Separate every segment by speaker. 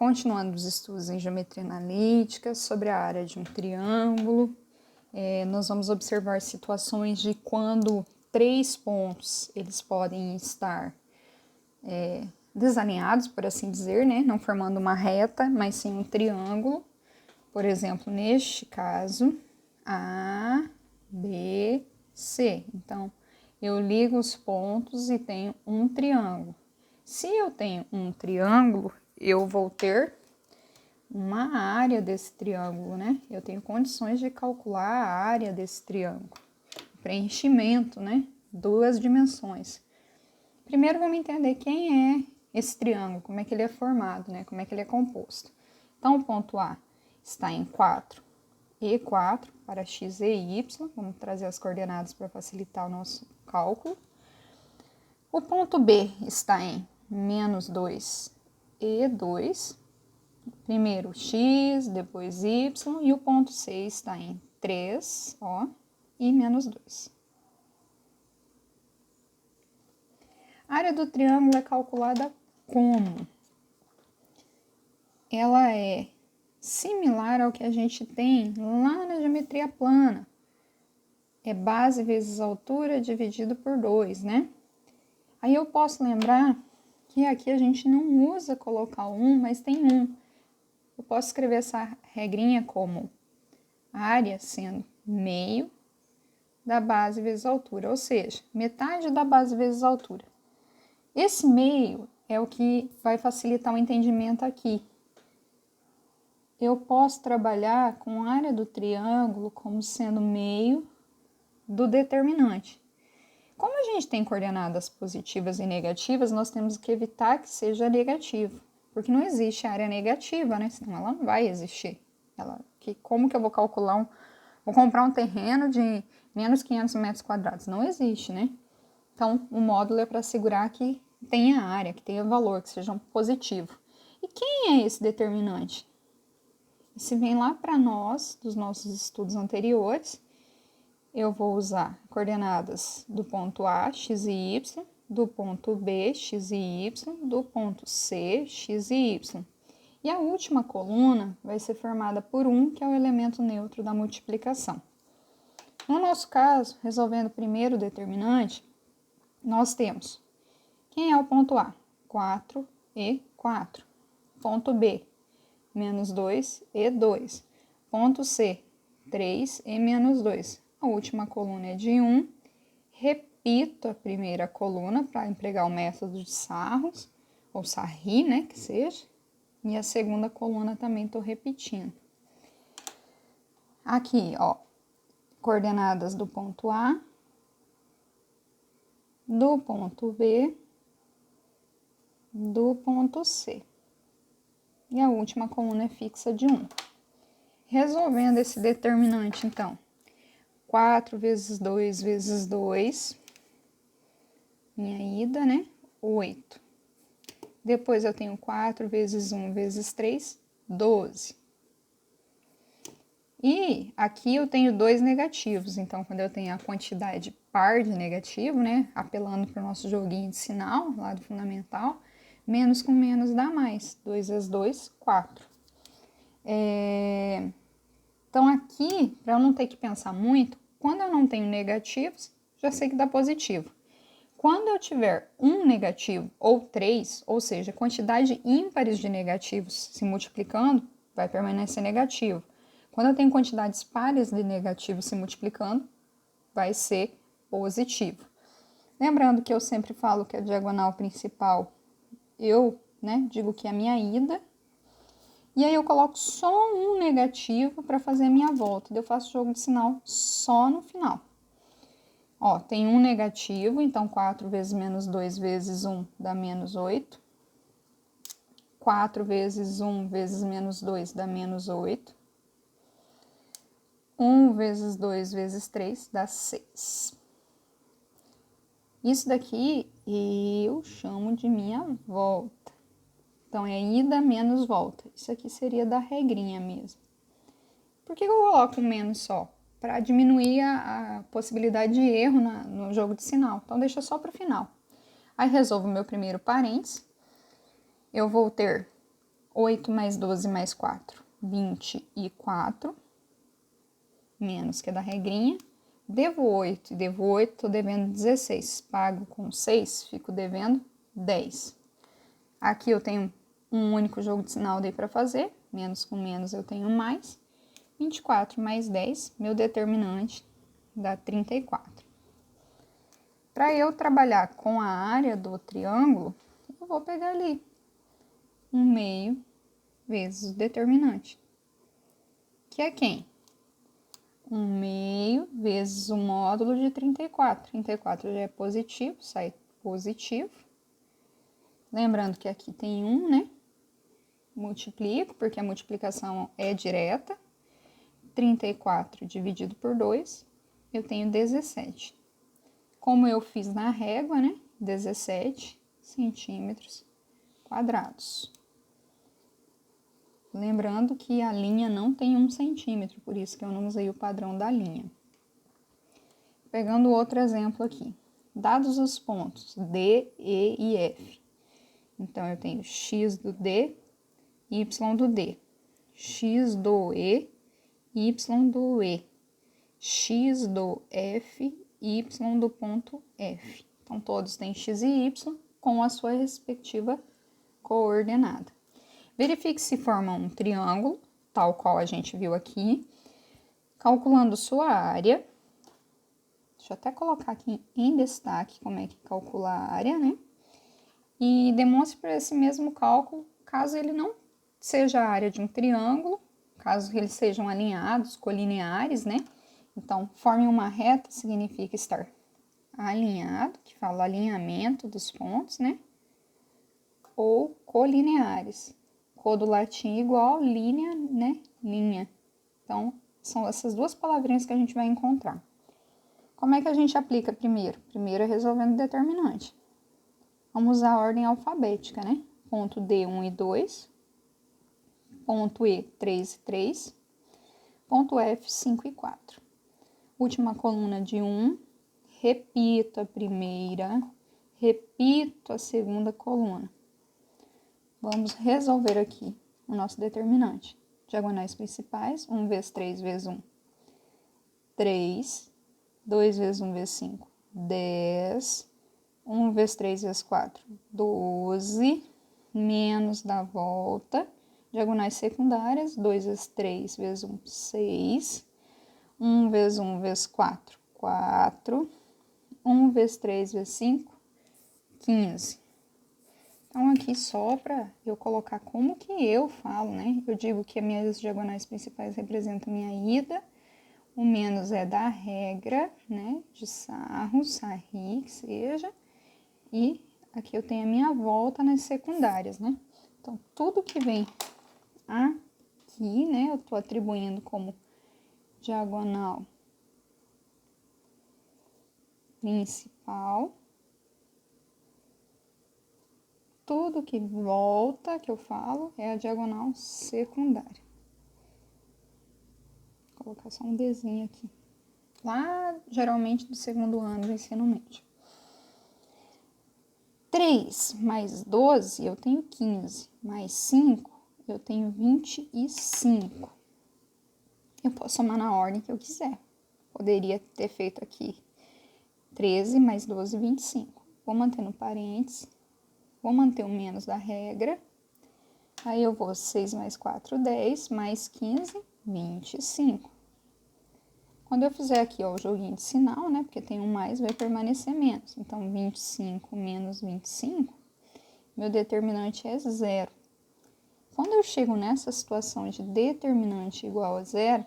Speaker 1: Continuando os estudos em geometria analítica, sobre a área de um triângulo, nós vamos observar situações de quando três pontos eles podem estar desalinhados, por assim dizer, né? Não formando uma reta, mas sim um triângulo. Por exemplo, neste caso, A, B, C. Então, eu ligo os pontos e tenho um triângulo. Se eu tenho um triângulo, eu vou ter uma área desse triângulo, né? Eu tenho condições de calcular a área desse triângulo. Preenchimento, né? Duas dimensões. Primeiro vamos entender quem é esse triângulo, como é que ele é formado, né? Como é que ele é composto. Então, o ponto A está em 4 e 4 para x e y. Vamos trazer as coordenadas para facilitar o nosso cálculo. O ponto B está em menos 2 e 2. Primeiro x, depois y, e o ponto C está em 3, ó, e menos 2. A área do triângulo é calculada como? Ela é similar ao que a gente tem lá na geometria plana. É base vezes altura dividido por 2, né? Aí eu posso lembrar que aqui a gente não usa colocar 1, mas tem 1. Eu posso escrever essa regrinha como área sendo meio da base vezes altura, ou seja, metade da base vezes altura. Esse meio é o que vai facilitar o entendimento aqui. Eu posso trabalhar com a área do triângulo como sendo meio do determinante. Como a gente tem coordenadas positivas e negativas, nós temos que evitar que seja negativo, porque não existe área negativa, né? Senão ela não vai existir. Como que eu vou calcular vou comprar um terreno de menos 500 metros quadrados? Não existe, né? Então, o módulo é para assegurar que tenha área, que tenha valor, que seja um positivo. E quem é esse determinante? Esse vem lá para nós, dos nossos estudos anteriores. Eu vou usar coordenadas do ponto A, x e y, do ponto B, x e y, do ponto C, x e y. E a última coluna vai ser formada por 1, que é o elemento neutro da multiplicação. No nosso caso, resolvendo primeiro o determinante, nós temos quem é o ponto A? 4 e 4. Ponto B, menos 2 e 2. Ponto C, 3 e menos 2. A última coluna é de 1. Repito a primeira coluna para empregar o método de Sarros, ou Sarri, né, que seja. E a segunda coluna também estou repetindo. Aqui, ó, coordenadas do ponto A, do ponto B, do ponto C. E a última coluna é fixa de 1. Resolvendo esse determinante, então, 4 vezes 2 vezes 2, minha ida, né? 8. Depois eu tenho 4 vezes 1 vezes 3, 12. E aqui eu tenho dois negativos, então quando eu tenho a quantidade par de negativo, né? Apelando para o nosso joguinho de sinal, lá do fundamental, menos com menos dá mais. 2 vezes 2, 4. Então aqui, para eu não ter que pensar muito, quando eu não tenho negativos, já sei que dá positivo. Quando eu tiver um negativo ou 3, ou seja, quantidade ímpares de negativos se multiplicando, vai permanecer negativo. Quando eu tenho quantidades pares de negativos se multiplicando, vai ser positivo. Lembrando que eu sempre falo que a diagonal principal, eu digo que é a minha ida, e aí eu coloco só um negativo para fazer a minha volta. Eu faço jogo de sinal só no final. Ó, tem um negativo, então 4 vezes menos 2 vezes 1 dá menos 8. 4 vezes 1 vezes menos 2 dá menos 8. 1 vezes 2 vezes 3 dá 6. Isso daqui eu chamo de minha volta. Então, é ida menos volta. Isso aqui seria da regrinha mesmo. Por que eu coloco um menos só? Para diminuir a possibilidade de erro no jogo de sinal. Então, deixa só para o final. Aí, resolvo o meu primeiro parênteses. Eu vou ter 8 mais 12 mais 4, 24. Menos que é da regrinha. Devo 8 e devo 8, tô devendo 16. Pago com 6, fico devendo 10. Aqui eu tenho um único jogo de sinal daí para fazer. Menos com menos eu tenho mais. 24 mais 10, meu determinante dá 34. Para eu trabalhar com a área do triângulo, eu vou pegar ali 1/2 vezes o determinante, que é quem? 1/2 vezes o módulo de 34. 34 já é positivo, sai positivo. Lembrando que aqui tem 1, né? Multiplico, porque a multiplicação é direta. 34 dividido por 2, eu tenho 17. Como eu fiz na régua, né? 17 centímetros quadrados. Lembrando que a linha não tem 1 centímetro, por isso que eu não usei o padrão da linha. Pegando outro exemplo aqui. Dados os pontos D, E e F. Então, eu tenho x do D, y do D. X do E, y do E. X do F, y do ponto F. Então, todos têm x e y com a sua respectiva coordenada. Verifique se forma um triângulo, tal qual a gente viu aqui. Calculando sua área. Deixa eu até colocar aqui em destaque como é que calcula a área, né? E demonstre por esse mesmo cálculo, caso ele não seja a área de um triângulo, caso eles sejam alinhados, colineares, né? Então, forme uma reta significa estar alinhado, que fala alinhamento dos pontos, né? Ou colineares. Co do latim igual, linha, né? Linha. Então, são essas duas palavrinhas que a gente vai encontrar. Como é que a gente aplica primeiro? Primeiro é resolvendo o determinante. Vamos usar a ordem alfabética, né? Ponto D, 1 e 2. Ponto E, 3 e 3. Ponto F, 5 e 4. Última coluna de 1. Repito a primeira. Repito a segunda coluna. Vamos resolver aqui o nosso determinante. Diagonais principais, 1 vezes 3 vezes 1, 3. 2 vezes 1 vezes 5, 10. 1 vezes 3 vezes 4, 12. Menos da volta. Diagonais secundárias, 2 vezes 3 vezes 1, 6. 1 vezes 1 vezes 4, 4. 1 vezes 3 vezes 5, 15. Então, aqui só para eu colocar como que eu falo, né? Eu digo que as minhas diagonais principais representam a minha ida. O menos é da regra, né? De sarro, sarri, que seja. E aqui eu tenho a minha volta nas secundárias, né? Então, tudo que vem aqui, né? Eu tô atribuindo como diagonal principal. Tudo que volta, que eu falo, é a diagonal secundária. Vou colocar só um desenho aqui. Lá, geralmente, do segundo ano do ensino médio. 3 mais 12, eu tenho 15. Mais 5, eu tenho 25. Eu posso somar na ordem que eu quiser. Poderia ter feito aqui 13 mais 12, 25. Vou manter no parênteses. Vou manter o menos da regra. Aí eu vou 6 mais 4, 10. Mais 15, 25. Quando eu fizer aqui, ó, o joguinho de sinal, né? Porque tem um mais, vai permanecer menos. Então, 25 menos 25, meu determinante é 0. Quando eu chego nessa situação de determinante igual a 0,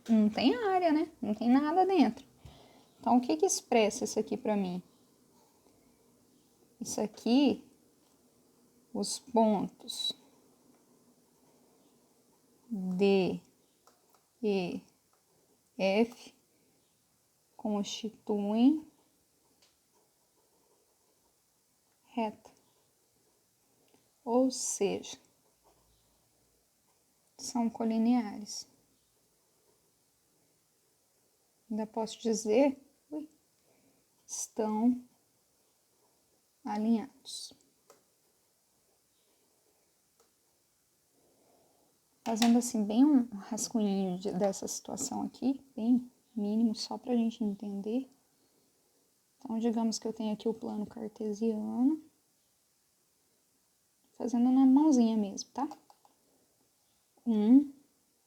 Speaker 1: não tem área, né? Não tem nada dentro. Então, o que que expressa isso aqui para mim? Isso aqui, os pontos D, E, F constituem reta. Ou seja, são colineares. Ainda posso dizer, estão alinhados. fazendo assim bem um rascunhinho dessa situação aqui, bem mínimo, só pra gente entender. Então, digamos que eu tenho aqui o plano cartesiano, fazendo na mãozinha mesmo, tá? 1,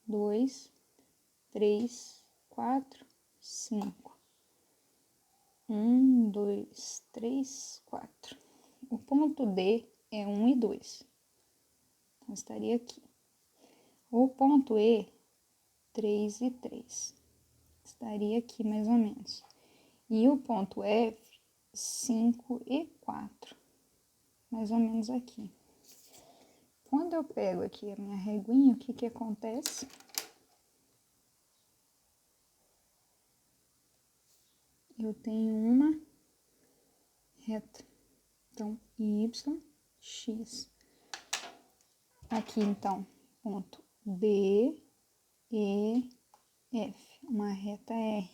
Speaker 1: 2, 3, 4, 5. 1, 2, 3, 4. O ponto D é 1 e 2. Então, estaria aqui. O ponto E, 3 e 3. Estaria aqui mais ou menos. E o ponto F, 5 e 4. Mais ou menos aqui. Quando eu pego aqui a minha reguinha, o que que acontece? Eu tenho uma reta. Então, Y, X. Aqui, então, ponto D, E, F. Uma reta R.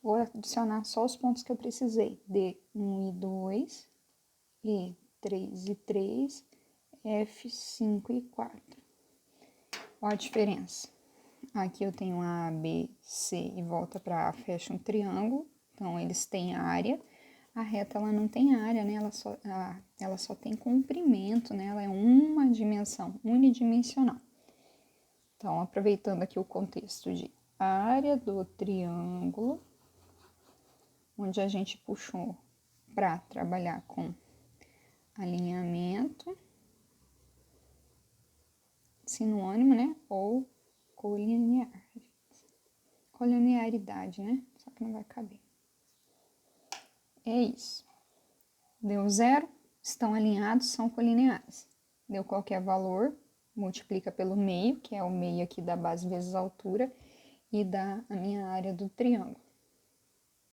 Speaker 1: Vou adicionar só os pontos que eu precisei. D, 1 e 2. E, 3 e 3. F, 5 e 4. Olha a diferença. Aqui eu tenho A, B, C e volta para A, fecha um triângulo. Então, eles têm área. A reta, ela não tem área, né? Ela só tem comprimento, né? Ela é uma dimensão, unidimensional. Então, aproveitando aqui o contexto de área do triângulo, onde a gente puxou para trabalhar com alinhamento, sinônimo, né? Ou colinearidade, né? Só que não vai caber. É isso. Deu 0, estão alinhados, são colineares. Deu qualquer valor, multiplica pelo meio, que é o meio aqui da base vezes a altura, e dá a minha área do triângulo.